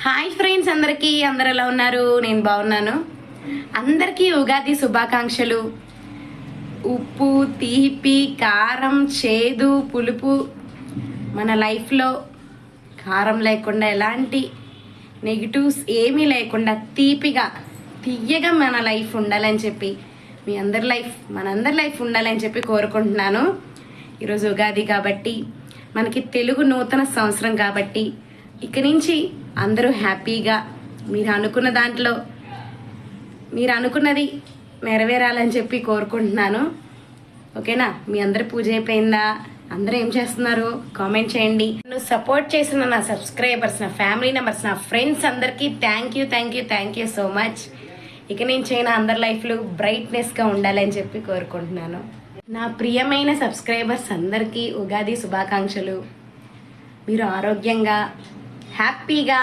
Hi friends, అందరూ ఎలా ఉన్నారు? నేను బాగున్నాను. అందరికీ ఉగాది శుభాకాంక్షలు. ఉప్పు, తీపి, కారం, చేదు, పులుపు మన లైఫ్లో కారం లేకుండా ఎలాంటి నెగిటివ్స్ ఏమీ లేకుండా తీయగా మన లైఫ్ ఉండాలని చెప్పి మనందరి లైఫ్ ఉండాలని చెప్పి కోరుకుంటున్నాను. ఈరోజు ఉగాది కాబట్టి, మనకి తెలుగు నూతన సంవత్సరం కాబట్టి ఇక నుంచి అందరూ హ్యాపీగా మీరు అనుకున్నది నెరవేరాలని చెప్పి కోరుకుంటున్నాను. ఓకేనా? మీ అందరి పూజ అయిపోయిందా? అందరూ ఏం చేస్తున్నారు? కామెంట్ చేయండి. నన్ను సపోర్ట్ చేసిన నా సబ్స్క్రైబర్స్, నా ఫ్యామిలీ మెంబర్స్, నా ఫ్రెండ్స్ అందరికీ థ్యాంక్ యూ సో మచ్. ఇక నుంచి అందరి లైఫ్లో బ్రైట్నెస్గా ఉండాలని చెప్పి కోరుకుంటున్నాను. నా ప్రియమైన సబ్స్క్రైబర్స్ అందరికీ ఉగాది శుభాకాంక్షలు. మీరు ఆరోగ్యంగా హ్యాపీగా